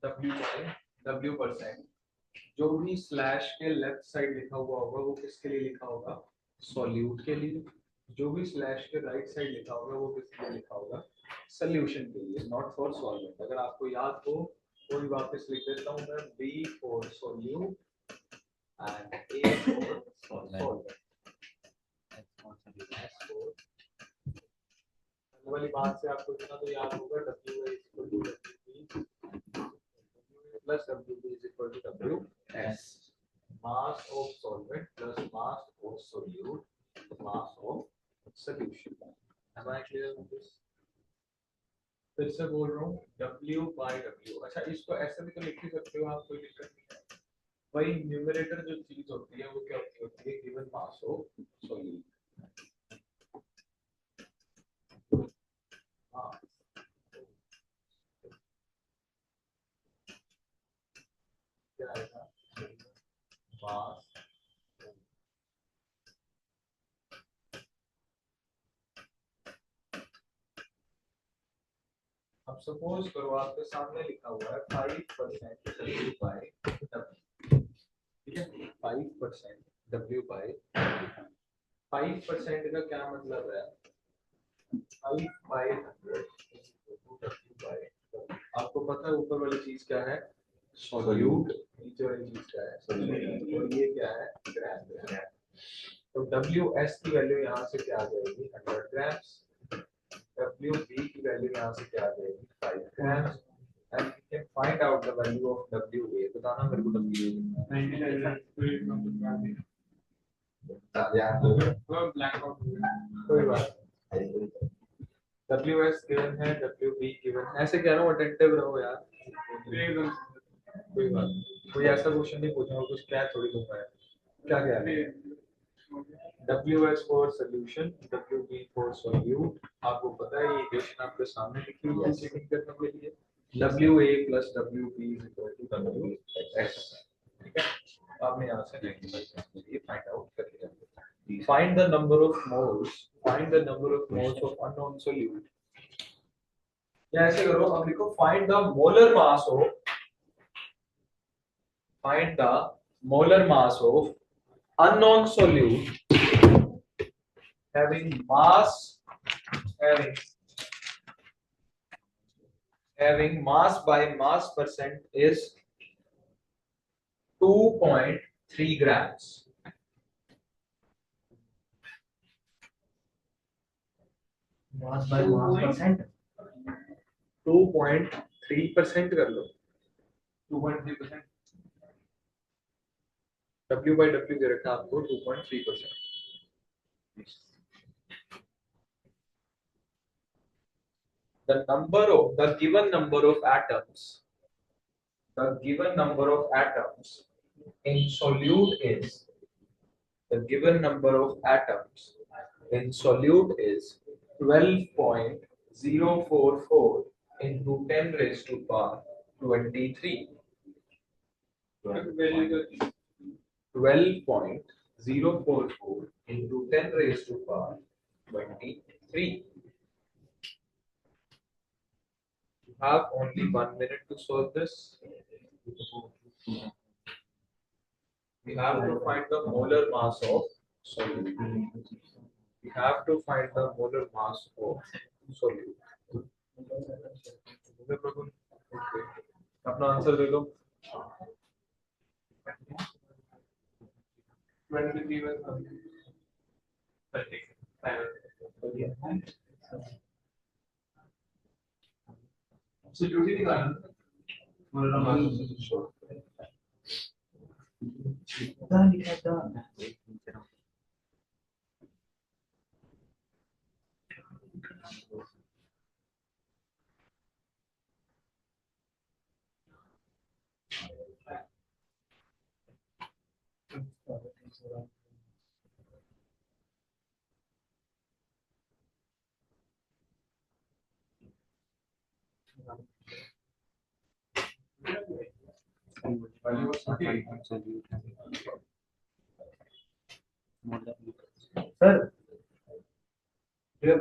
W/W%, जो भी slash के लेफ्ट साइड लिखा हुआ होगा वो किसके लिए लिखा होगा, सॉल्यूट के लिए। जो भी स्लैश के राइट साइड लिखा होगा वो किसके लिए लिखा होगा, सोल्यूशन के लिए, नॉट फॉर सॉल्वेंट। अगर आपको याद हो तो भी वापस लिख देता हूँ मैं, B for solute and A for solvent. वाली बात से आपको इतना तो याद होगा, W equal to WB plus WB is equal to WS, mass of solvent plus mass of solute, mass of solution. Am I clear on this? फिर से बोल रहा हूँ, W/W। अच्छा, इसको ऐसे भी तो लिख ही सकते हो आप, कोई दिक्कत नहीं है। वही न्यूमरेटर जो चीज होती है वो क्या होती है, गिवन मास ऑफ सॉल्यूट। क्या आएगा, मास। अब सपोज करो आपके सामने लिखा हुआ है 5% W बाय W, ठीक है, 5% W बाय 5% का क्या मतलब है, 5/100 W बाय W। आपको पता है ऊपर वाली चीज क्या है, सॉल्यूट, नीचे वाली चीज क्या है, सॉल्यूट, और ये क्या है, ग्राम। तो WS की वैल्यू यहाँ से क्या आ जाएगी, 100 ग्राम्स। WB की वैल्यू यहाँ से क्या आ जाएगी, 5 grams, and you can find out the value of WA। बताना मेरे को WA कोई बात, WS गिवन है, WB गिवन है, ऐसे कह रहा हूँ अटेंटिव रहो यार। कोई बात, कोई ऐसा क्वेश्चन नहीं पूछा कुछ क्या थोड़ी दूंगा यार, क्या क्या है। WS for solution, WB for solute. आपको पता है ये इक्वेशन आपके सामने लिखी हुई है चेकिंग करने के लिए, WA plus WB is equal to WS। ठीक है, आपने यहाँ से ये फाइंड आउट कर लिया। Find the number of moles, find the number of moles of unknown solute। या ऐसे करो, अब लिखो find the molar mass of, find the molar mass of unknown solute having mass, having mass by mass percent is 2.3 grams। Mass by mass percent 2.3% कर लो, 2.3%। W/W दे रखा आपको 2.3%। The number of the given number of atoms, the given number of atoms in solute is, the given number of atoms in solute is 12.044 into 10 raised to power 23। 12.044 into 10 raised to power 23। You have only 1 minute to solve this. We have to find the molar mass of solute. We have to find the molar mass of solute। अपना answer दे दो। 23 Substitute निकालना, molar mass दा लिखा दा sir ये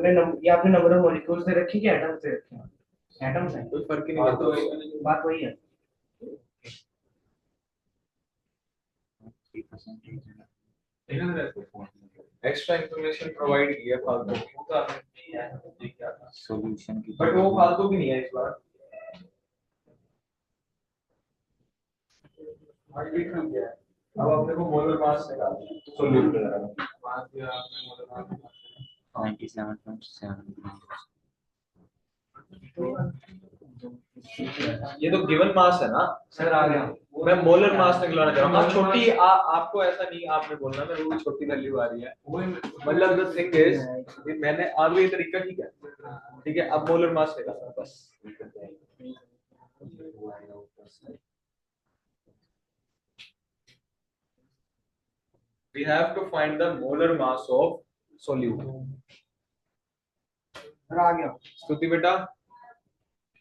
आपने number of molecules से रखी कि एटम्स से रखी है? एटम्स है, कोई फर्क ही नहीं पड़ता, बात वही है। एक्स्ट्रा इंफॉर्मेशन प्रोवाइड की है फालतू की, वो तो आपने नहीं है, ये क्या था सॉल्यूशन की, बट वो फालतू की नहीं है इस बार। हाँ ये ठीक है। अब अपने को मोलर मास निकालना है सॉल्यूट वगैरह मास दिया आपने मोलर मास 97.7। ये तो गिवन मास है ना सर आ गया मैं मोलर मास निकलवाना चाह रहा हूँ। हाँ छोटी आपको ऐसा नहीं आपने बोलना मेरे को भी छोटी वैल्यू आ रही है मतलब द थिंग इज मैंने आगे ये तरीका ठीक है अब मोलर मास निकालना बस we have to find the molar mass of solute sir आ गया स्तुति बेटा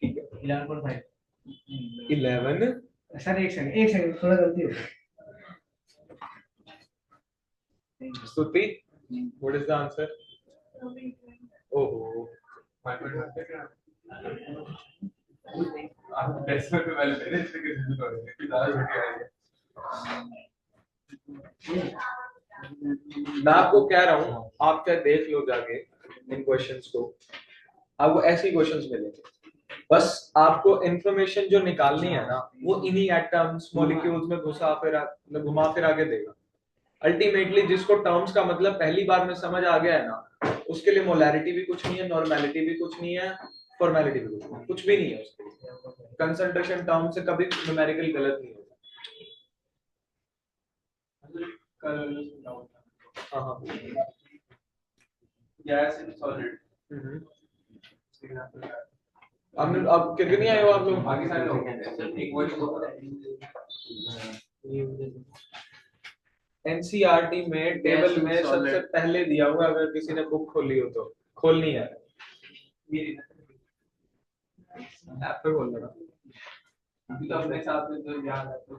ठीक है 11.5 11 सर एक सेकंड थोड़ा गलती हो गई स्तुति what is the answer oh आप डेसिमल पे वैल्यू दे रहे हैं इसलिए किसी को नहीं ज़्यादा छोटी आ रही है मैं आपको कह रहा हूँ आप चाहे देख लो जाके इन क्वेश्चंस को आपको ऐसे क्वेश्चंस मिलेंगे बस आपको इंफॉर्मेशन जो निकालनी है ना वो इन्हीं एटम्स मॉलिक्यूल्स में घुमा फिर आके देगा अल्टीमेटली जिसको टर्म्स का मतलब पहली बार में समझ आ गया है ना उसके लिए मोलैरिटी भी कुछ नहीं है नॉर्मेलिटी भी कुछ नहीं है फॉर्मेलिटी भी कुछ भी नहीं है उसके लिए कंसंट्रेशन टर्म से कभी न्यूमेरिकल गलत नहीं होगा हाँ गैस इन सॉलिड अब कितने नहीं आए हो आप लोग बाकी सारे लोग एक एनसीईआरटी में टेबल में सबसे पहले दिया हुआ अगर किसी ने बुक खोली हो तो खोलनी है ऐप पे खोल लेना अभी तो अपने साथ में जो याद है तो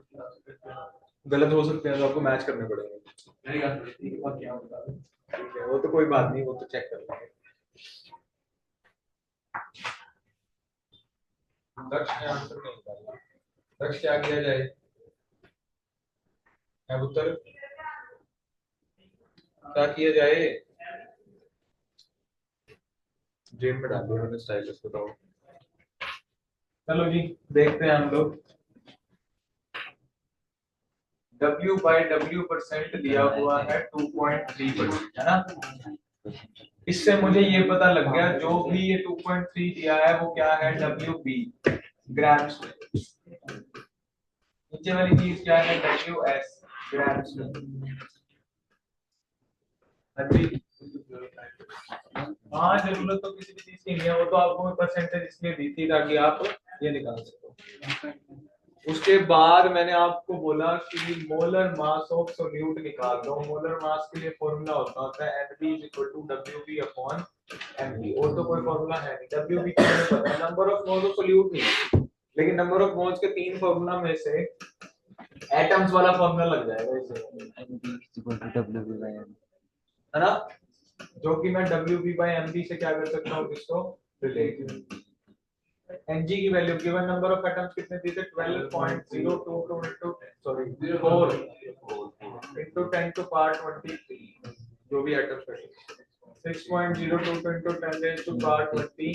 गलत हो सकते हैं तो आपको मैच करने पड़ेंगे नहीं कर सकती और क्या होगा ठीक है वो तो कोई बात नहीं वो तो चेक कर लेंगे दक्ष ने आंसर नहीं निकाला दक्ष क्या किया जाए अब उत्तर क्या किया जाए जेब में डाल दिया मैंने स्टाइलिश बताओ चलो जी देखते हैं हम लोग W/W% दिया हुआ है 2.3% है ना इससे मुझे ये पता लग गया जो भी ये 2.3 दिया है वो क्या है WB ग्राम्स में नीचे वाली चीज क्या है WS ग्राम्स में हाँ जरूरत तो किसी भी चीज की नहीं है वो तो आपको परसेंटेज इसलिए दी थी ताकि आप ये निकाल सको उसके बाद मैंने आपको बोला कि मोलर मास ऑफ सोल्यूट निकाल दो मोलर मास के लिए फॉर्मूला होता है NB = WB/MB और तो कोई फॉर्मूला है नहीं WB का मुझे पता है number of moles of solute नहीं लेकिन नंबर ऑफ मोल्स के तीन फॉर्मूला में से एटम्स वाला फॉर्मूला लग जाएगा इसे है ना जो कि मैं WB/MB से क्या कर सकता हूँ इसको रिलेट Ng की value given number of atoms कितने दिए थे 12.022 into sorry 4 into 10 to power 23 जो भी एटम्स है 6.022 into 10 raised to power 20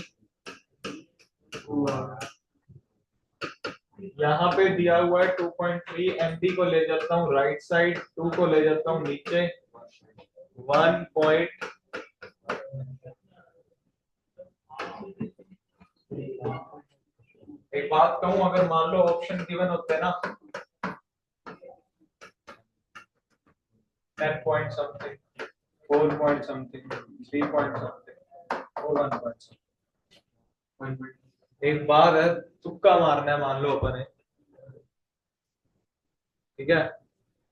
यहाँ पे दिया हुआ है 2.3 MB को ले जाता हूँ राइट साइड 2 को ले जाता हूँ नीचे 1. एक बात कहूं अगर मान लो ऑप्शन गिवन होते हैं ना 10 point something 4 point something 3 point something और 1 पॉइंट समथिंग एक बात है तुक्का मारना है मान लो अपन ने ठीक है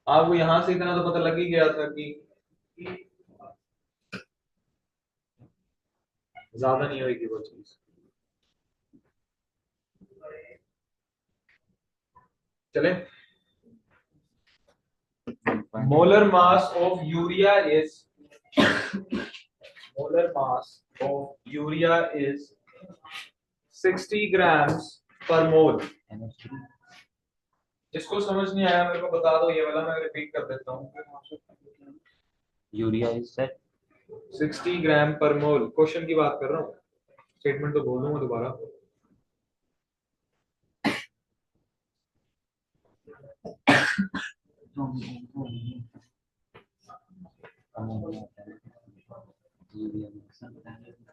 आपको यहां से इतना तो पता लग ही गया था कि ज्यादा नहीं होगी वो चीज चले molar mass of urea is 60 grams per mole जिसको समझ नहीं आया मेरे को बता दो, ये वाला मैं रिपीट कर देता हूँ। यूरिया इज सेट 60 ग्राम पर मोल, क्वेश्चन की बात कर रहा हूँ, स्टेटमेंट तो बोल दूंगा दोबारा।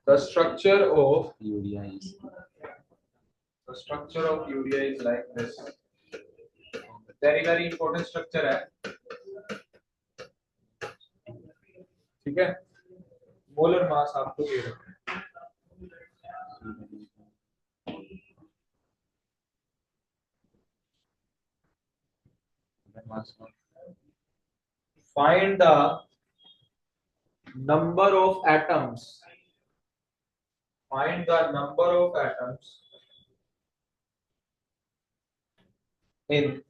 The structure of urea is urea is like this. Very important structure है, ठीक है। मोलर मास आपको दे रखा है। Find the number of atoms. Find the number of atoms in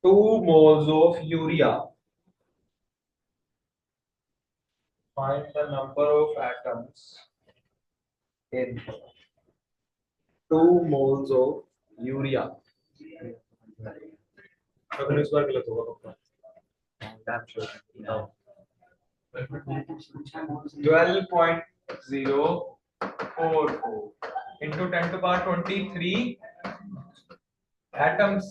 2 moles of urea. Find the number of atoms in 2 moles of urea. अगर इस बार गलत होगा पक्का। 12.044 into 10 to power 23 atoms।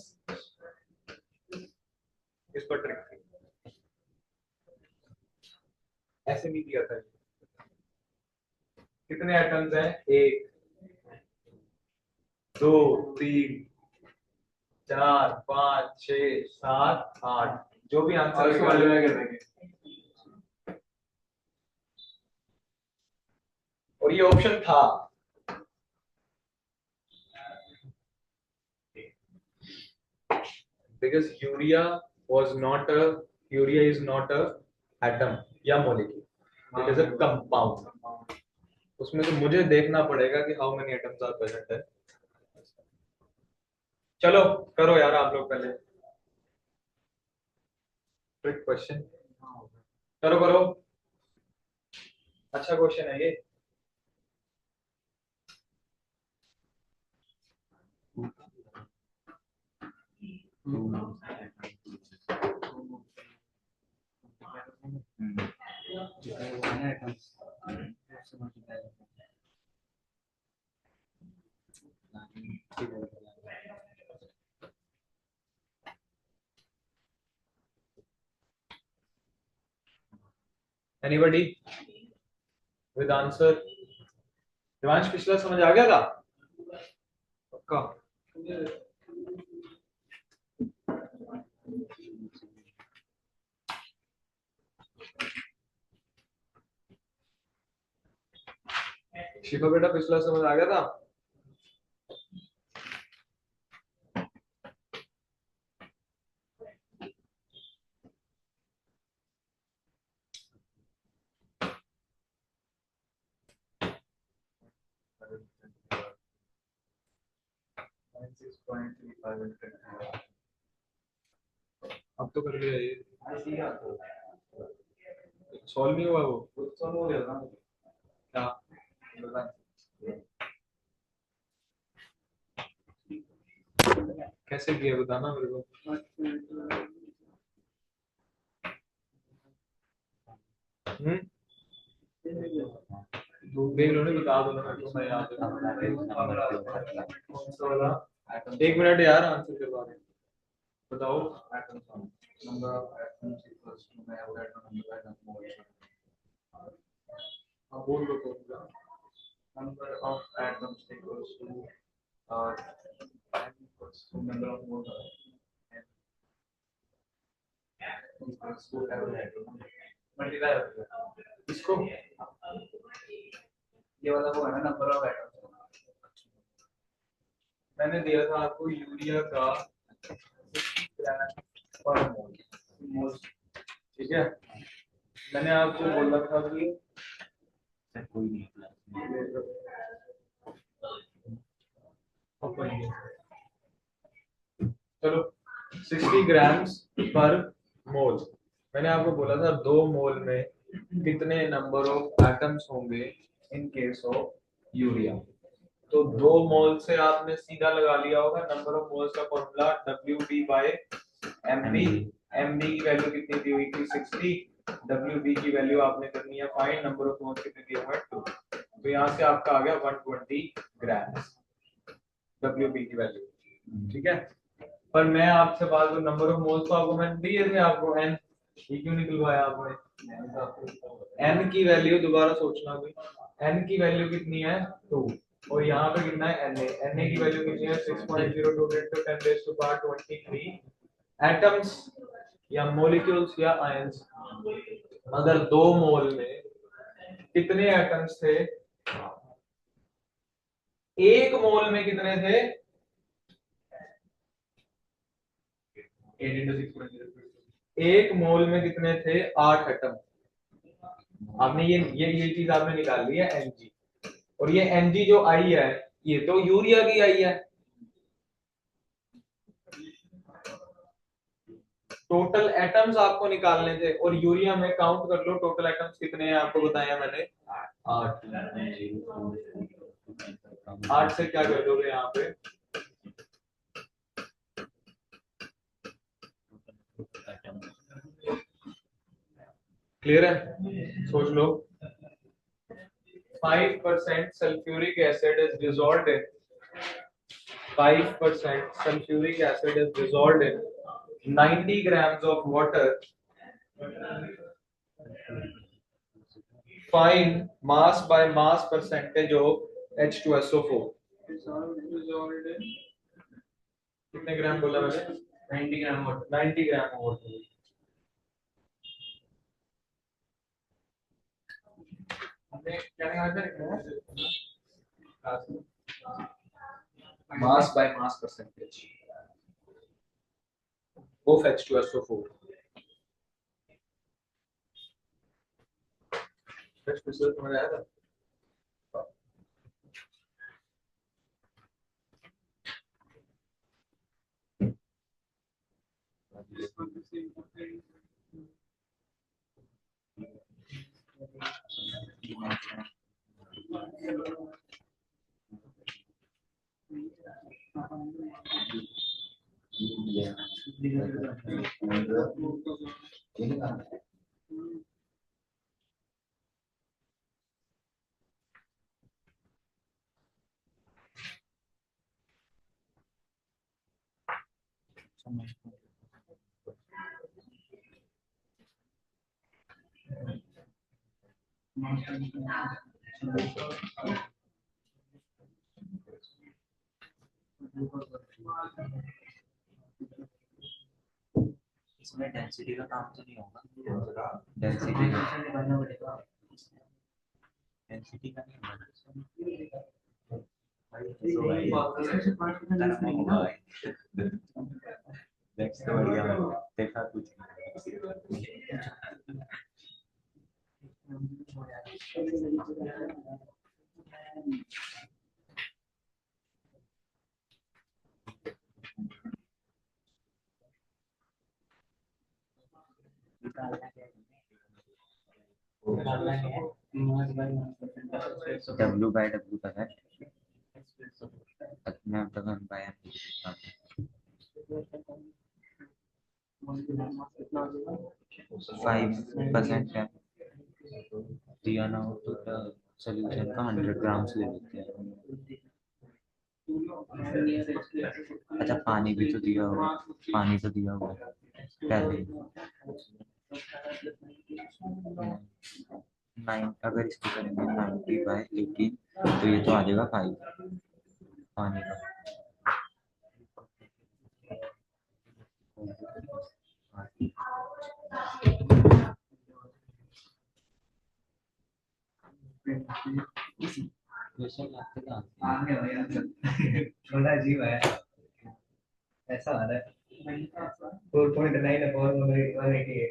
इस पर ट्रिक थी, ऐसे नहीं दिया था। कितने एटम्स हैं? 1 2 3 4 5 6 7 8, जो भी आंसर इसको मल्टीप्लाई कर देंगे। और ये ऑप्शन था, because urea is not a atom या molecule, it is a compound। उसमें तो मुझे देखना पड़ेगा कि how many atoms are present है। चलो करो यार आप लोग पहले ट्रिक क्वेश्चन करो करो, अच्छा क्वेश्चन है ये। Anybody with answer? दिवांश पिछला समझ आ गया था पक्का? शिखा बेटा पिछला समझ आ गया था? अब तो कर लिया ये, सॉल्व नहीं हुआ वो, सॉल्व हो गया ना क्या? कैसे किया बताना मेरे को। देख लो नहीं, बता दो ना मेरे को, मैं याद है। 1 मिनट यार, आंसर करवा दे, बताओ। number of atoms equals to my atom number by the moles. हाँ बोल दो तो। Number of atoms equals to number of moles equals to every atom. Multiply इसको ये वाला वो है ना number of atoms। मैंने दिया था आपको यूरिया का पर मोल, ठीक है। मैंने आपको बोला था कि कोई नहीं चलो 60 ग्राम्स पर मोल। मैंने आपको बोला था 2 मोल में कितने नंबर ऑफ एटम्स होंगे इन केस ऑफ यूरिया। तो तो 2 मोल से आपने सीधा लगा लिया होगा नंबर ऑफ मोल्स का formula WB by MB। MB की वैल्यू कितनी दी हुई थी 60, WB की वैल्यू आपने करनी है फाइंड, नंबर ऑफ मोल्स कितने दिए हुए हैं 2। तो यहाँ से आपका आ गया 120 ग्राम WB की वैल्यू, ठीक है। पर मैं आपसे बात करूं नंबर ऑफ मोल्स तो आपको मैंने दिए थे, आपको n ये क्यों निकलवाया आपने? n की वैल्यू दोबारा सोचना कोई, n की वैल्यू कितनी है 2 और यहाँ पे कितना है Na की वैल्यू कितनी है 6.02 into 10 raised to power 23 atoms या मॉलिक्यूल्स या आयंस। अगर 2 मोल में कितने एटम्स थे, 1 मोल में कितने थे 1 मोल में कितने थे 8 एटम। आपने ये चीज आपने निकाल ली है Mg, और ये Mg जो आई है ये तो यूरिया की आई है। टोटल एटम्स आपको निकालने थे और यूरिया में काउंट कर लो टोटल एटम्स कितने हैं, आपको बताया मैंने 8। 8 से क्या कर दोगे यहाँ पे क्लियर है, सोच लो। 5% sulfuric acid is dissolved in 5% sulfuric acid is dissolved in 90 grams of water. Find mass by mass percentage of H2SO4. कितने ग्राम बोला मैंने? 90 gram water. 90 gram water. Mass by mass percentage of H2SO4. समझ आया था? इसमें density का काम तो नहीं होगा? डेंसिटी का नहीं होगा। नेक्स्ट बढ़िया देखा कुछ W by W का है अपने आप तक हम पाए 5% है दिया ना हो तो सोल्यूशन का 100 ग्राम्स ले लेते हैं। अच्छा पानी भी तो दिया हुआ, पानी तो दिया हुआ पहले 9, अगर इसको करेंगे 90/18 तो ये तो आ जाएगा 5 पानी का। छोटा जीव है ऐसा आ रहा है 4.9 अपॉन 188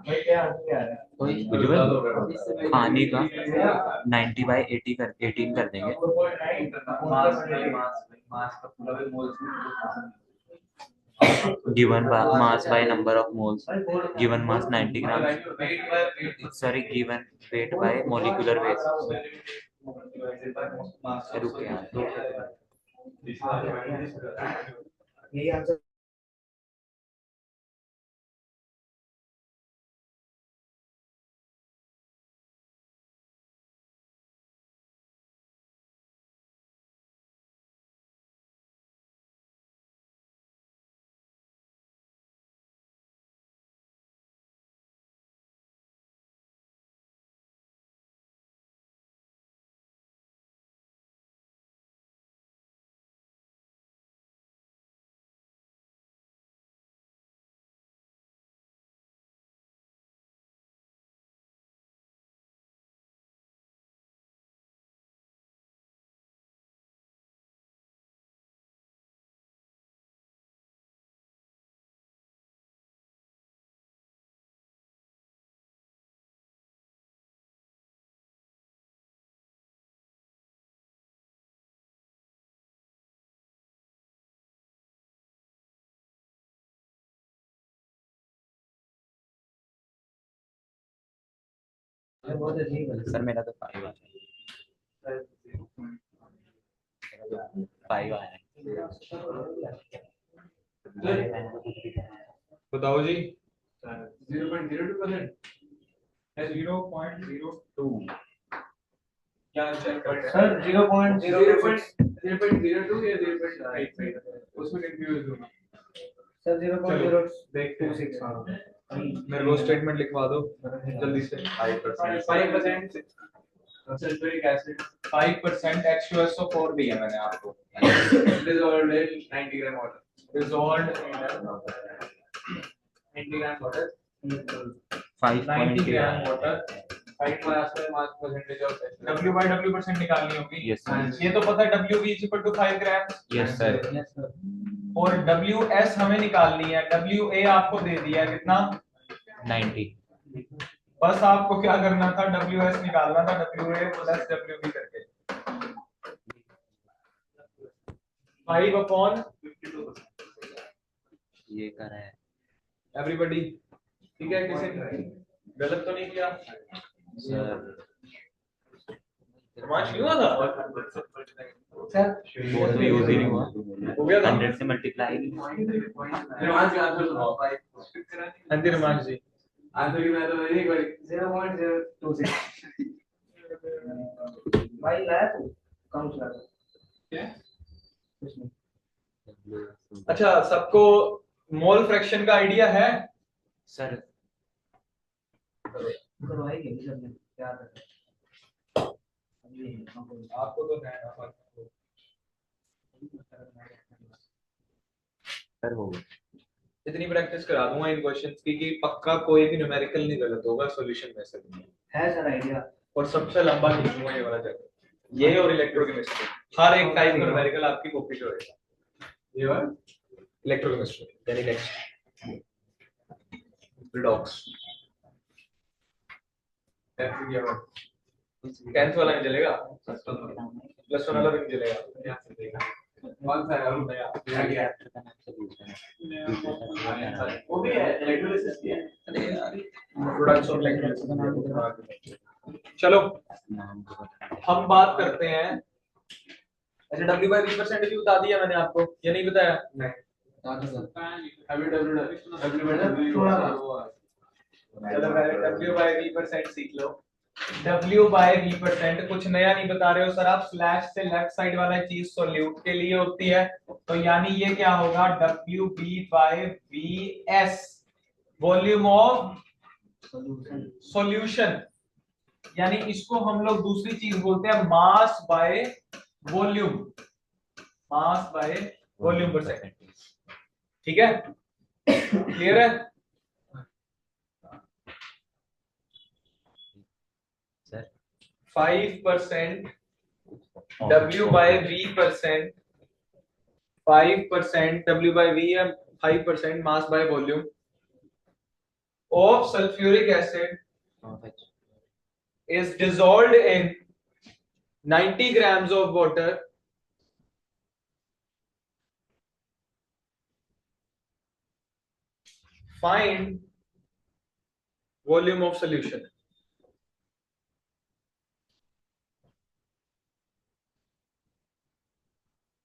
भाई क्या आ रहा है पानी का 90/18 कर देंगे। given mass by number of moles, given mass 90 grams, sorry, given weight by molecular weight, रुके यार। यही आंसर बहुत अजीब है। सर मेरा तो 5 आया है। 5 आया है। बताओ जी। 0.02%. 0.02 क्या चेक करते हैं? सर 0.026 0.02 या 0.55 उसमें कंफ्यूज हूँ. सर चलो, देखते हैं। 0.026 मेरे को स्टेटमेंट लिखवा दो जल्दी से। 5% sulfuric acid 5% H2SO4 दिया मैंने आपको। dissolved in 90 gram water. Dissolved in 90 gram water. 90 gram water। 5 mass percentage of W by W percent निकालनी होगी। Yes, sir. ये तो पता है WV is equal to 5 gram. Yes sir. और WS हमें निकालनी है। WA आपको दे दिया है कितना? 90। बस आपको क्या करना था? WS निकालना था WA प्लस WB करके। 5 अपॉन ये कर रहा है एवरीबॉडी। ठीक है, किसी ने गलत तो नहीं किया? सर। मार्क्स नहीं हुआ था? सर वो तो यूज ही नहीं हुआ। हो गया था? 100 से मल्टीप्लाई। रोमांच का आंसर सुनाओ. हाँ जी रोमांच जी। आंसर की मैं तो एक बार 0.026 भाई लाया तू कम चला क्या? कुछ नहीं। अच्छा, सबको मोल फ्रैक्शन का आइडिया है? सर करवाएंगे सर ने क्या करना आपको तो है ना। सर हो गया। इतनी प्रैक्टिस करा दूंगा इन क्वेश्चंस की कि पक्का कोई भी न्यूमेरिकल नहीं गलत होगा सॉल्यूशन में से। है सर आइडिया। और सबसे लंबा खींचूंगा ये वाला जगह, ये और इलेक्ट्रोकेमिस्ट्री। हर एक टाइप का न्यूमेरिकल आपकी कॉपी पे होएगा। ये वाला इलेक्ट्रोकेमिस्ट्री यानी नेक्स्ट रिडॉक्स। 10th वाला नहीं चलेगा, प्लस 1 वाला भी नहीं चलेगा। कौन सा है? नया वो भी है इलेक्ट्रोलिसिस की है. Products of electrolysis. चलो हम बात करते हैं। अच्छा W/V% भी बता दिया मैंने आपको, ये नहीं बताया? अभी चलो पहले W/V% सीख लो। W/V% कुछ नया नहीं बता रहे हो सर आप। स्लैश से लेफ्ट साइड वाला चीज सॉल्यूट के लिए होती है, तो यानी ये क्या होगा? WB/VS volume of solution. यानी इसको हम लोग दूसरी चीज बोलते हैं मास by volume. Mass by volume percent. ठीक है, क्लियर है? सर 5% W/V%, 5% W/V या 5% mass by volume of sulfuric acid is dissolved in 90 grams of water. Find volume of solution.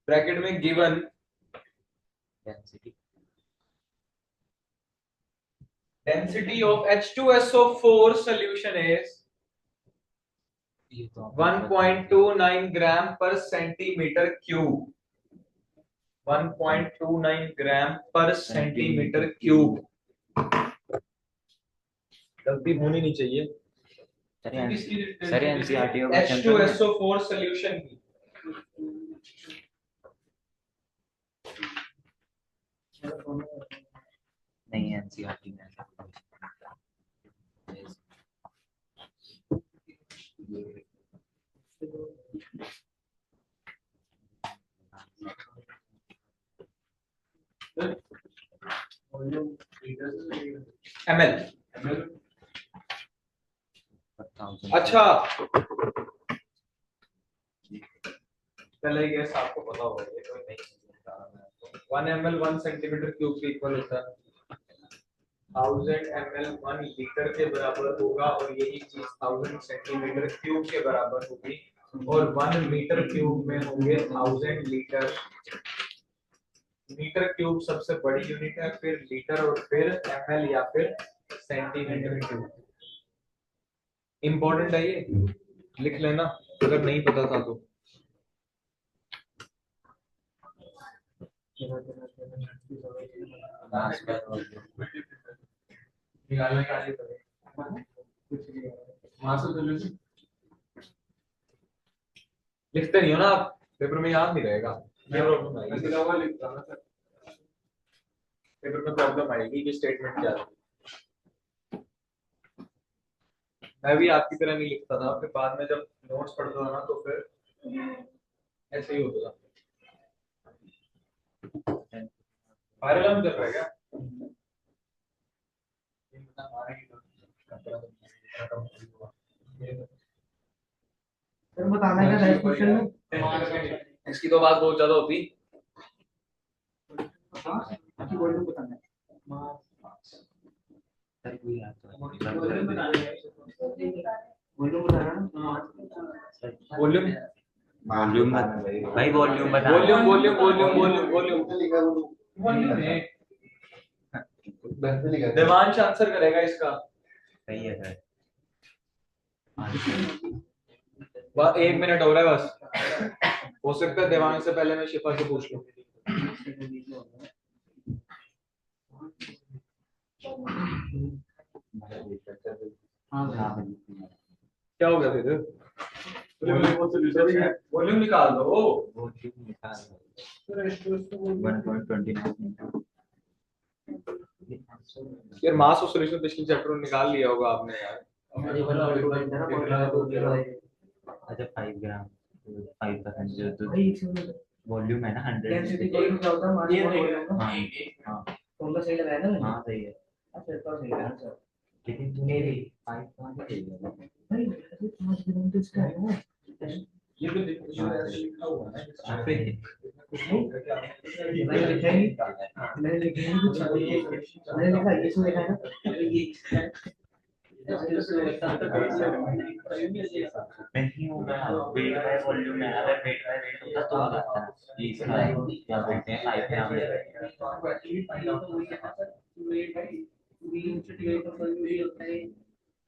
Bracket में given density density of H2SO4 solution is ये तो 1.29 ग्राम पर centimetre cube. 1.29 ग्राम पर centimetre cube. गलती होनी नहीं चाहिए सर एनसीईआरटी का क्वेश्चन H2SO4 सॉल्यूशन की। नहीं एनसीईआरटी में ऐसा ml। अच्छा पहले गैस आपको पता होगा ये कोई नहीं 1 ml 1 सेंटीमीटर क्यूब के इक्वल होता है 1000 ml 1 लीटर के बराबर होगा और यही चीज 1000 सेंटीमीटर क्यूब के बराबर होगी और 1 मीटर क्यूब में होंगे 1000 लीटर। मीटर क्यूब सबसे बड़ी यूनिट है, फिर लीटर और फिर ml या फिर सेंटीमीटर क्यूब। इंपॉर्टेंट है ये, लिख लेना अगर नहीं पता था तो। लिखते नहीं हो ना आप, पेपर में याद नहीं रहेगा, ये प्रॉब्लम आएगी। पेपर में प्रॉब्लम आएगी कि स्टेटमेंट क्या है। मैं भी आपकी तरह नहीं लिखता था, फिर बाद में जब नोट्स पढ़ता था ना तो फिर ऐसे ही होता था। फायर अलार्म चल रहा है क्या? सर बताना है क्या क्वेश्चन में? इसकी तो बात बहुत ज्यादा होती। वॉल्यूम बताना है। वॉल्यूम बताना वॉल्यूम वॉल्यूम भाई वॉल्यूम बता volume volume volume volume volume Devansh answer करेगा इसका। सही है सर। बस 1 मिनट हो रहा है बस, हो सकता है देवांश से पहले मैं शिफा से पूछ लूं। क्या हो गया फिर? वॉल्यूम निकाल दो। 1.29 यार मास ऑफ सॉल्यूशन पिछले चैप्टर में निकाल लिया होगा आपने यार। अच्छा 5 ग्राम 5% जो वॉल्यूम है ना 100 डेंसिटी वॉल्यूम क्या होता है? Mass volume. हाँ हाँ कौन सा सही लगाया ना मैंने? हाँ सही है। अच्छा तो सही है आंसर। लेकिन तूने भी 5 कहाँ से ले लिया? भाई अरे 5 ग्राम तो इसका है ना। ये तो देखो जो ऐसे लिखा हुआ है ना, मैंने लिखा ही मैंने लिखा ही कुछ मैंने लिखा ये इसमें लिखा है ना ये नहीं होगा वेट बाय वॉल्यूम है। अगर वेट बाय वेट होता तो आ जाता है। ये इसका क्या बोलते हैं 5 ग्राम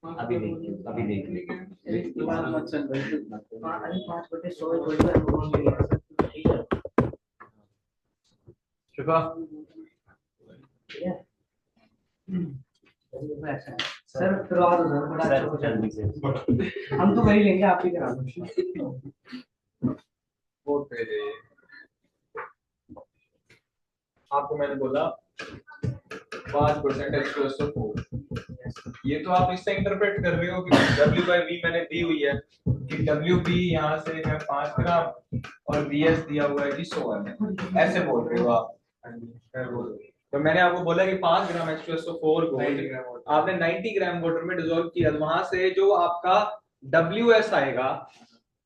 अभी देखिए शिफा सर करवा दो सर बड़ा अच्छा हो जल्दी से हम तो वही लेंगे आप ही करा दो। वोट पे दे। आपको मैंने बोला 5% H2SO4। ये तो आप इससे इंटरप्रेट कर रहे हो कि W/V मैंने दी हुई है कि WB यहाँ से है 5 ग्राम और VS दिया हुआ है जी 100 ml, ऐसे बोल रहे हो आप। तो मैंने आपको बोला कि 5 ग्राम H2SO4 को आपने 90 ग्राम वाटर में डिसॉल्व किया, तो वहां से जो आपका WS आएगा,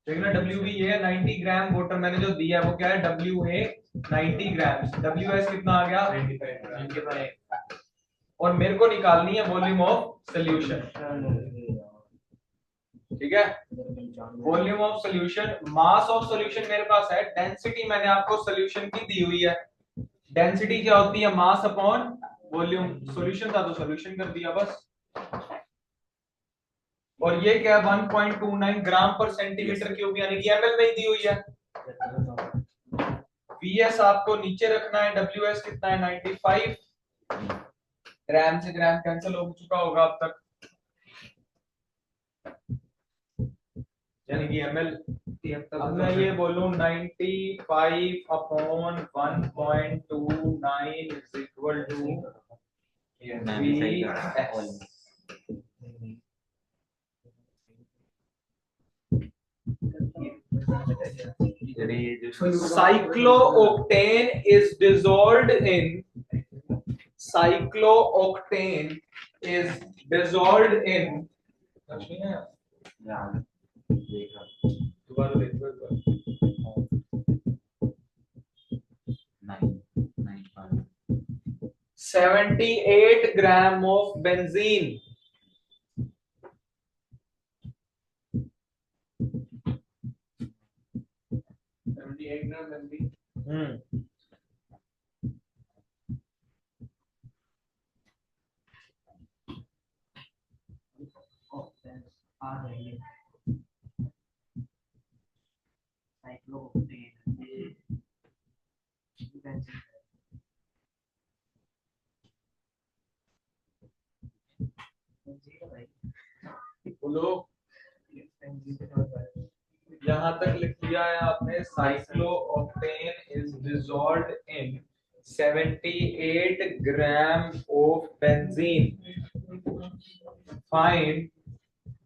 देखना WB ये है 90 ग्राम वाटर मैंने जो दिया है वो क्या है WA 90 ग्राम, WS कितना आ गया 95, और मेरे को निकालनी है वॉल्यूम ऑफ सॉल्यूशन। ठीक है। Volume of solution, mass of solution मेरे पास है, डेंसिटी मैंने आपको सॉल्यूशन की दी हुई है। डेंसिटी क्या होती है? Mass upon volume. सॉल्यूशन था तो सॉल्यूशन कर दिया बस। और ये क्या है? 1.29 ग्राम पर सेंटीमीटर क्यूब, यानी कि एमएल में ही दी हुई है। वीएस आपको नीचे रखना है, डब्ल्यूएस कितना है? 95। ग्राम से ग्राम कैंसिल हो चुका होगा अब तक, यानी कि एमएल। अब मैं ये बोलूं 95 अपॉन 1.29 इज इक्वल टू मैं भी सही कर रहा हूँ। cyclooctane is dissolved in cyclooctane is dissolved in दोबारा देखो एक बार। 78 gram of benzene. 78 gram benzene. बोलो, यहां तक लिख लिया है आपने। Cyclooctane is dissolved in 78 gram of benzene. Find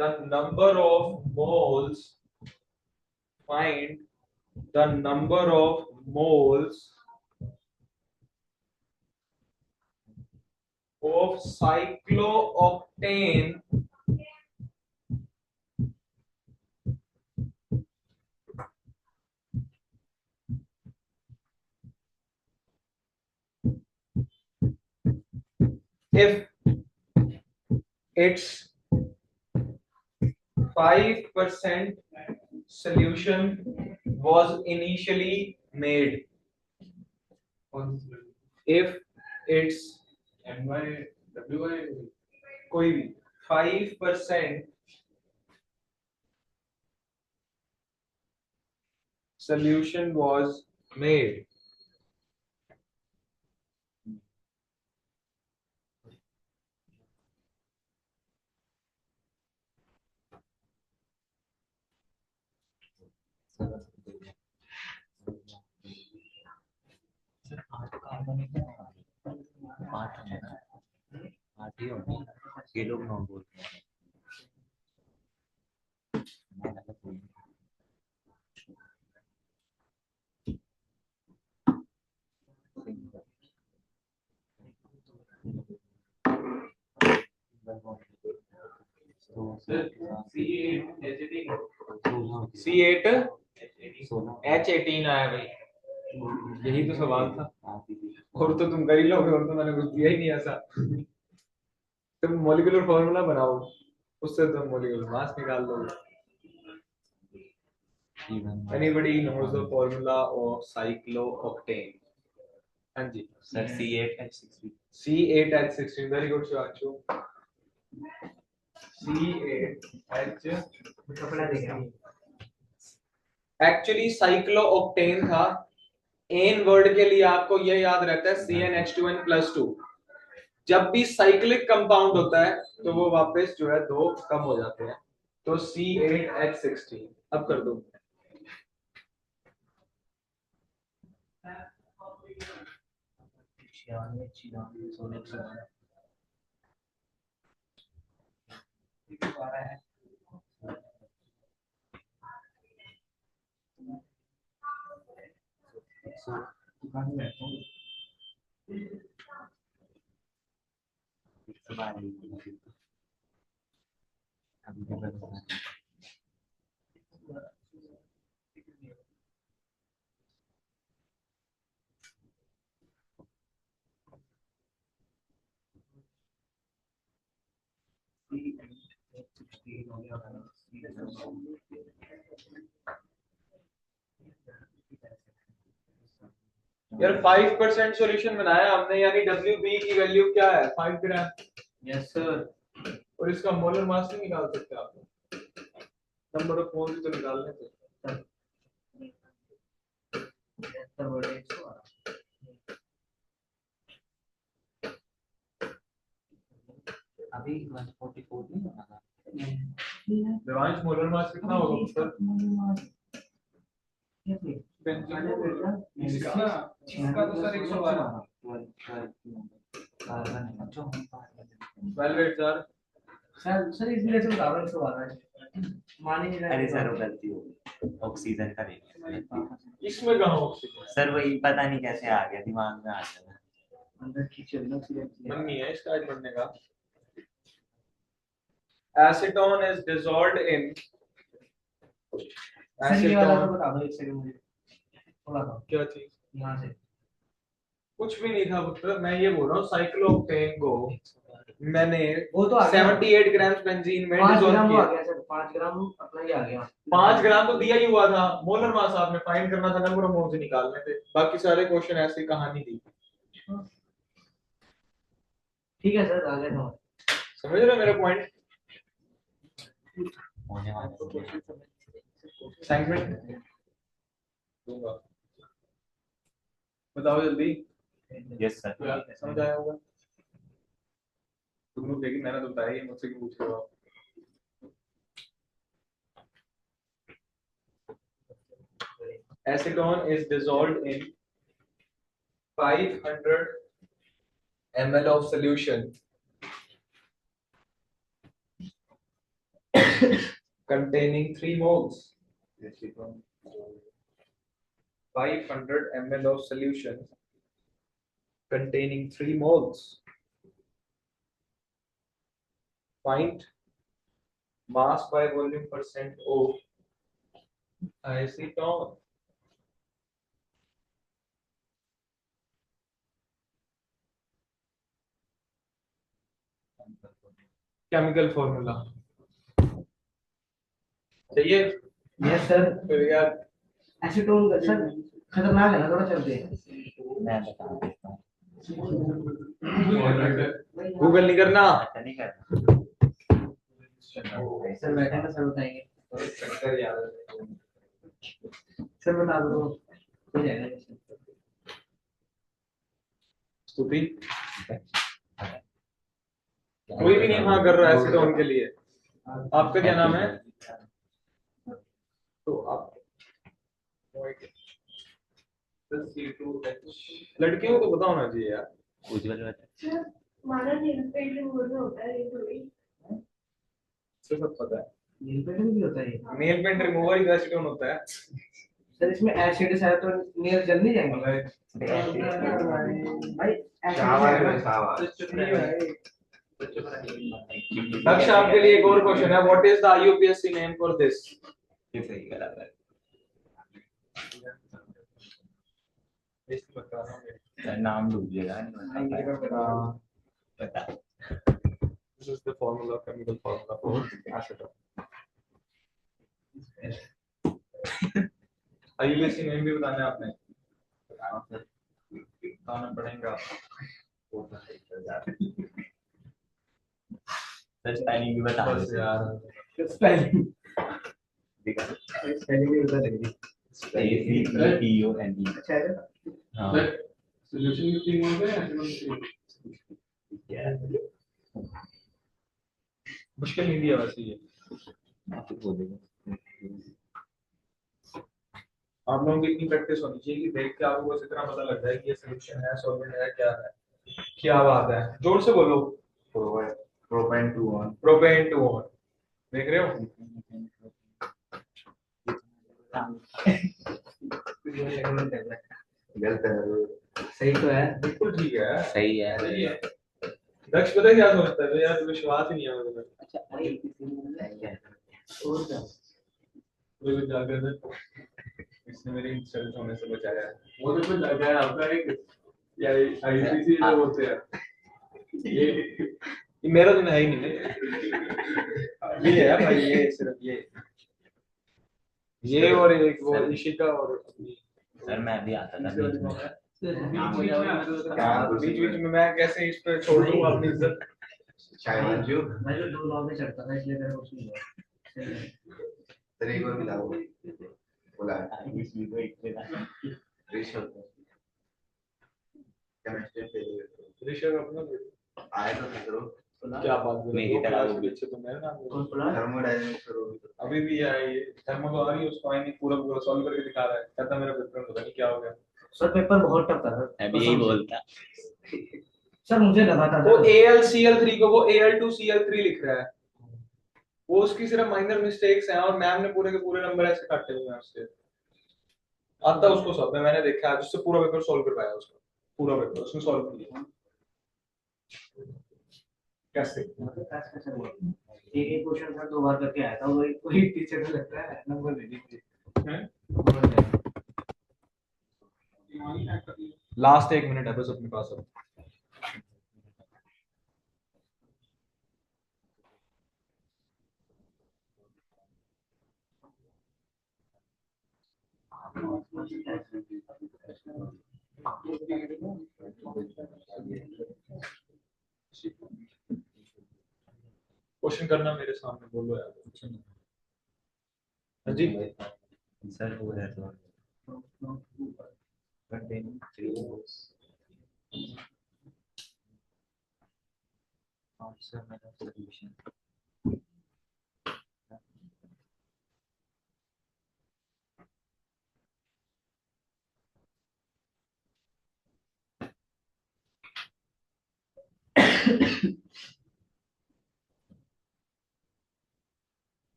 the number of moles, find the number of moles of cyclooctane if its 5% solution was initially made. If its MY WY कोई भी 5% solution was made, आठ ही होंगे, ये लोग 9 बोलते हैं। C8 H18 आया भाई, यही तो सवाल था। और तो तुम कर ही लोगे, और तो मैंने कुछ दिया ही नहीं ऐसा। तुम मॉलिक्यूलर फॉर्मूला बनाओ, उससे तुम मॉलिक्यूलर मास निकाल लोगे। Anybody knows the formula of cyclooctane? हाँ जी sir C8H16। C8H16, very good Shivanshu. C8H actually cyclooctane था। एन वर्ड के लिए आपको यह याद रहता है CnH2n+2। जब भी साइक्लिक कंपाउंड होता है तो वो वापस जो है दो कम हो जाते हैं, तो C8H16। अब कर दो। 16 हो गया होगा। यार 5% सॉल्यूशन बनाया हमने, यानी WB की वैल्यू क्या है 5 ग्राम। Yes sir. और इसका मोलर मास नहीं निकाल सकते आप, नंबर ऑफ मोल्स तो निकालने थे। सर बड़े अभी 144 नहीं होना था। देवांश मोलर मास कितना होगा सर? इसका तो सर 112। 12 सर। सर इसलिए तो कारण से वाला है मान ही नहीं रहा। अरे सर वो गलती हो गई, ऑक्सीजन का लेंगे इसमें कहाँ ऑक्सीजन? सर, वही पता नहीं कैसे आ गया दिमाग में, आ गया अंदर की चलना मन नहीं है इसका आज बनने का। Acetone is dissolved in, sir ये वाला तो बता दो एक सेकंड मुझे थोड़ा सा क्या चीज? यहाँ से कुछ भी नहीं था पुत्र, मैं ये बोल रहा हूँ साइक्लोऑक्टेन को मैंने वो तो आ गया 78 ग्राम बेंजीन में 5 डिसॉल्व ग्राम वो आ किया। गया सर 5 ग्राम अपना ही आ गया 5 ग्राम तो दिया ही हुआ था, मोलर मास आपने फाइंड करना था, नंबर ऑफ मोल्स निकालने थे, बाकी सारे क्वेश्चन ऐसी कहानी थी। ठीक है सर आ गया समझ। समझ रहे हो मेरा पॉइंट? होने वाला है। असाइनमेंट दूंगा, बताओ जल्दी। Yes sir. समझ आया होगा तुम लोग, लेकिन मैंने तो बताया ही, मुझसे क्यों पूछ रहे हो आप? Acetone is dissolved in 500 ml of solution containing 3 moles. 500 ml of solution containing 3 moles. Find mass by volume percent of acetone. Chemical formula चाहिए? Yes sir. फिर यार एसीटोन का सर खतरनाक है ना थोड़ा चलते हैं मैं बता देता हूँ। गूगल नहीं करना। ऐसा नहीं करना। सर बैठे ना सर बताएंगे चक्कर यार। सर बता दो हो जाएगा स्तुति कोई भी नहीं हाँ कर रहा है एसीटोन के लिए। आपका क्या नाम है? तो आप लड़कियों को तो पता होना चाहिए यार। उज्जवल बता। हमारा नील पेंट रिमूवर होता है ये थोड़ी सब पता है। नील पेंट भी होता है ये? नेल पेंट रिमूवर ही एसीटोन होता है। सर इसमें एसिड है तो नेल जल नहीं जाएंगे भाई दक्ष आपके लिए एक और क्वेश्चन है, what is the IUPAC name for this? ये सही करा है। सर नाम ढूंढिएगा नहीं बता। This is the formula, chemical formula for acetone. IUPAC name भी बताना है आपने? बताना पड़ेगा। सर स्पेलिंग भी बता बस दो यार स्पेलिंग दिखा। स्पेलिंग भी बता देंगे ACETONE। अच्छा है हाँ सॉल्यूशन की टीम हो गया एसीटोन की। मुश्किल नहीं दिया वैसे ये। आप बोलेंगे। आप लोगों की इतनी प्रैक्टिस होनी चाहिए कि देख के आपको बस इतना पता लग जाए कि ये सॉल्यूशन है, सॉल्वेंट है, क्या है। क्या बात है, जोर से बोलो। Propane 2 on. प्रोपेन 2 ऑन देख रहे हो? गलत है। सही तो है बिल्कुल ठीक है, सही है। सही है। दक्ष पता है क्या सोचता है यार, विश्वास ही नहीं है मुझे। अच्छा अरे सही है। और क्या मुझे जाकर इसने मेरे इंसल्ट होने से बचाया है। वो तो कुछ लगा है आपका एक या ICC जो बोलते हैं ये मेरा तो है ही नहीं। ये है भाई, ये सिर्फ ये और एक वो इशिका और अपनी सर मैं भी आता था बीच में। बीच बीच में मैं कैसे इस पे छोड़ दूं अपनी इज्जत। मैं जो दो लॉ में चढ़ता था इसलिए मेरा कुछ नहीं हुआ। तेरे एक और भी था वो बोला इसमें कोई ऋषभ केमिस्ट्री फेल ऋषभ अपना आया तो फिर क्या बात कर मेरी तरह वो भी। पीछे तो मेरा नाम है। कौन बोला? थर्मोडायनामिक्स करो अभी भी है ये थर्मो तो आ रही है, उसको आई नहीं पूरा पूरा सॉल्व करके दिखा रहा है, कहता मेरा पेपर पता नहीं क्या हो गया। सर पेपर बहुत टफ था सर। अभी यही बोलता। सर मुझे लगा था वो AlCl3 को वो Al2Cl3 लिख रहा है, वो उसकी सिर्फ माइनर मिस्टेक्स हैं और मैम ने पूरे के पूरे नंबर ऐसे काटे हुए हैं उसके। आता उसको सब है, मैंने देखा है उससे पूरा पेपर सॉल्व करवाया उसका, पूरा पेपर उसने सॉल्व किया। कैसे एक क्वेश्चन सर 2 बार करके आया था, वो कोई टीचर को लगता है नंबर दे दीजिए। लास्ट 1 मिनट है बस अपने पास अब। क्वेश्चन करना मेरे सामने, बोलो यार। हाँ जी सर वो है तो containing 3 moles of similar solution.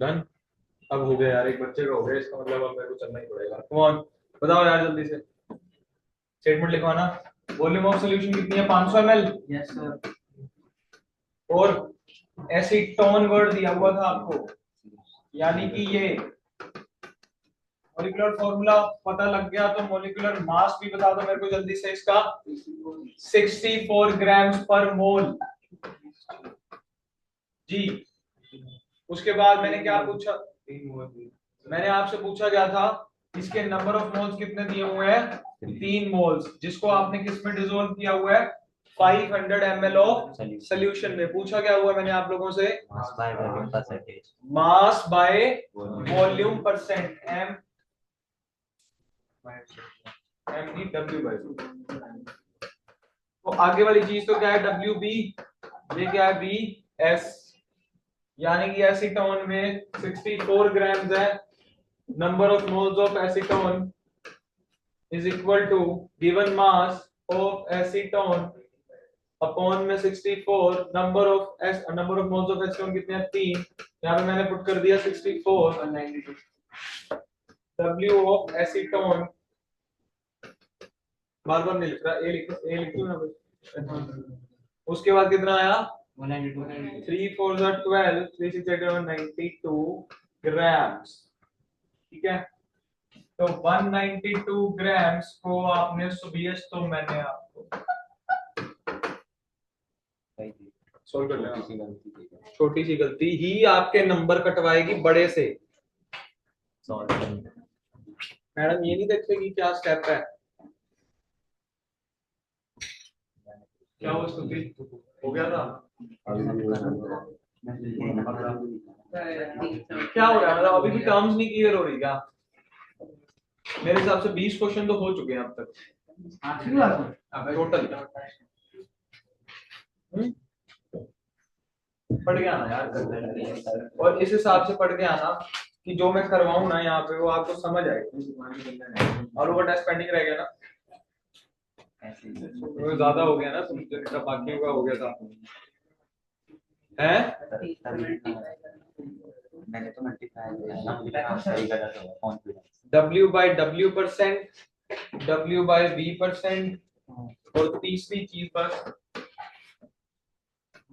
Done. अब हो गया यार, एक बच्चे का हो गया, इसका मतलब अब मेरे को चलना ही पड़ेगा। कम ऑन बताओ यार जल्दी से, स्टेटमेंट लिखवाना। वॉल्यूम ऑफ सॉल्यूशन कितनी है? 500 ml। Yes sir. और एसीटोन वर्ड दिया हुआ था आपको, यानी कि ये मॉलिक्यूलर फॉर्मूला पता लग गया तो मॉलिक्यूलर मास भी बता दो मेरे को जल्दी से इसका। 64 ग्राम्स पर मोल जी। उसके बाद मैंने क्या पूछा, मैंने आपसे पूछा क्या था, इसके नंबर ऑफ मोल्स कितने दिए हुए हैं? 3 मोल्स, जिसको आपने किस में डिसॉल्व किया हुआ है? 500 ml ऑफ सॉल्यूशन में। पूछा क्या हुआ मैंने आप लोगों से? mass by volume percentage. Mass by volume percent, M E W by. तो आगे वाली चीज तो क्या है? डब्ल्यू बी, ये क्या है? बी एस, यानी कि एसीटोन में 64 ग्राम्स है। Number of moles of acetone is equal to given mass of acetone upon में 64, number of moles of acetone कितने हैं? 3। यहाँ पे मैंने पुट कर दिया 64 और 92। W ऑफ एसीटोन बार बार नहीं लिख रहा, ए लिखो ना बस। उसके बाद कितना आया? 3 4 12, 3 6 8 92 ग्राम्स। ठीक है, तो 192 ग्राम्स को आपने सुबीएस, तो मैंने आपको सॉल्व कर लिया। छोटी सी गलती ही आपके नंबर कटवाएगी बड़े से। मैडम ये नहीं देखेगी क्या स्टेप है, क्या वो स्तुति हो गया था? क्या हो रहा है मतलब अभी भी टर्म्स नहीं क्लियर हो रही क्या? मेरे हिसाब से 20 क्वेश्चन तो हो चुके हैं अब तक टोटल। पढ़ के आना यार, और इस हिसाब से पढ़ के आना कि जो मैं करवाऊं ना यहाँ पे वो आपको समझ आएगी। और वो टेस्ट पेंडिंग रह गया ना, वो ज्यादा हो गया ना, तुम जितना बाकी का हो गया था हैं? मैंने तो multiply W by W percent, W by V percent, और तीसरी चीज बस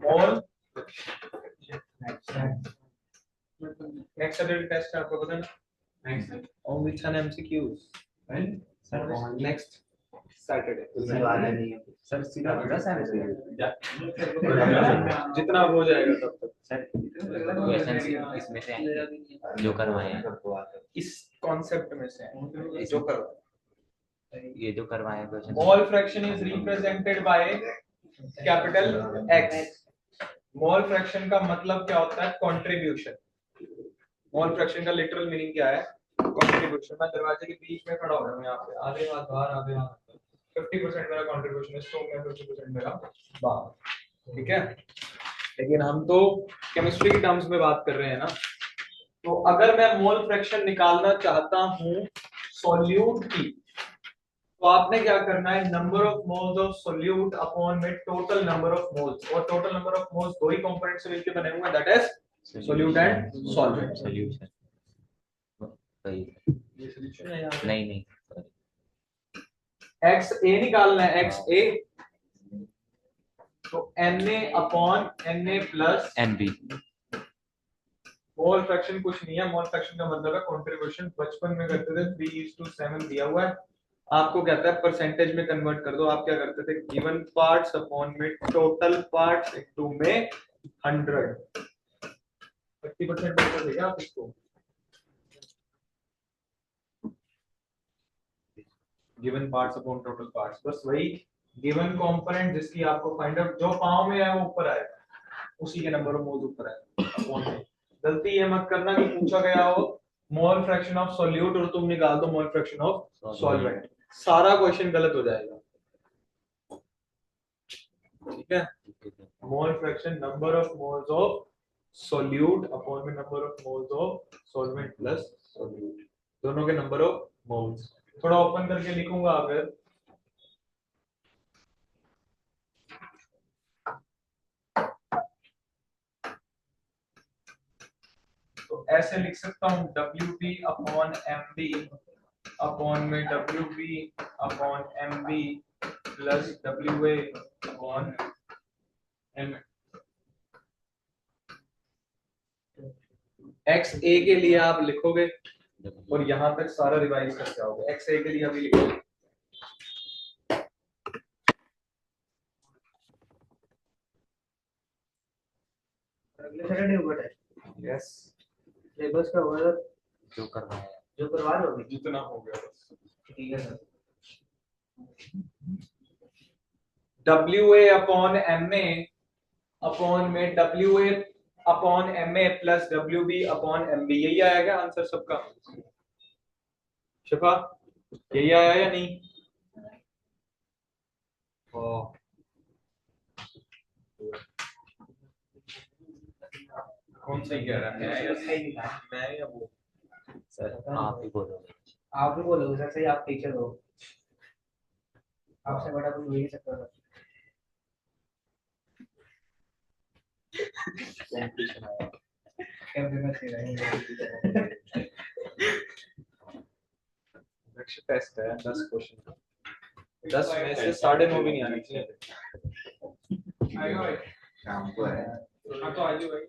मोल। नेक्स्ट टेस्ट है आपको पता है ना? Next. On which an MCQs? When? Next Saturday. Sir सीधा 10 MCQ जितना हो जाएगा तब तक। सर क्वेश्चन इसमें से आएंगे जो करवाए हैं इस कॉन्सेप्ट में से है, जो करवा ये जो करवाए हैं question mole fraction is represented by capital x. Mole fraction का मतलब क्या होता है? कंट्रीब्यूशन। मोल फ्रैक्शन का लिटरल मीनिंग क्या है? कंट्रीब्यूशन। मैं दरवाजे के बीच में खड़ा हो रहा हूं यहाँ पे, आधे हाथ बाहर आधे हाथ 50% मेरा कंट्रीब्यूशन है, स्ट्रोक में 50% मेरा बाहर, ठीक है। लेकिन हम तो केमिस्ट्री के टर्म्स में बात कर रहे हैं ना, तो अगर मैं मोल फ्रैक्शन निकालना चाहता हूं सॉल्यूट की, तो आपने क्या करना है? Number of moles of solute upon में टोटल नंबर ऑफ मोल्स, और टोटल नंबर ऑफ मोल्स दो ही कंपोनेंट से मिलकर बने हुए हैं, that is solute and solvent. Solution सही ये सॉल्यूशन है यहाँ। नहीं नहीं एक्स ए निकालना है, एक्स ए, तो Na upon Na plus NB mole fraction कुछ नहीं है। मोल फ्रैक्शन का मतलब है कंट्रीब्यूशन। बचपन में करते थे 3:7 दिया हुआ है, आपको कहता है परसेंटेज में कन्वर्ट कर दो। आप क्या करते थे? गिवन पार्ट्स अपॉन में टोटल पार्ट्स इनटू में 100। 50% बोलते थे क्या आप इसको? Given parts upon total parts, बस वही गिवन कंपोनेंट जिसकी आपको फाइंड आउट, जो पाँव में है वो ऊपर आएगा, उसी के नंबर ऑफ मोल्स ऊपर आएगा अपॉन में। गलती ये मत करना कि पूछा गया हो मोल फ्रैक्शन ऑफ सॉल्यूट और तुम निकाल दो मोल फ्रैक्शन ऑफ सॉल्वेंट, सारा क्वेश्चन गलत हो जाएगा, ठीक है। Mole fraction number of moles of solute upon में number of moles of solvent plus solute, दोनों के नंबर ऑफ मोल्स। थोड़ा ओपन करके लिखूंगा अगर, तो ऐसे लिख सकता हूं WB अपॉन MB अपॉन में WB upon MB plus WA upon M। XA के लिए आप लिखोगे और यहां तक सारा रिवाइज करके आओगे। XA के लिए अभी लिखोगे अगले सैटरडे होगा टेस्ट। यस, सिलेबस का होगा सर, जो करवाए हैं जो करवा रहे हो जितना हो गया बस। ठीक है sir. WA upon MA upon में WA upon MA plus WB upon MB, यही आएगा आंसर सबका? शिफा यही आया या नहीं? कौन सही कह रहा है? मैं या वो? सर आप ही बोलोगे आप भी बोलोगे सर, सही आप टीचर हो, आपसे बड़ा कोई हो ही नहीं सकता सर। क्या देना चाहिए? नेक्स्ट टेस्ट है 10 क्वेश्चन, 10 में से 9.5 भी नहीं आने चाहिए। आएगा भाई। शाम को है। हाँ तो आइए भाई।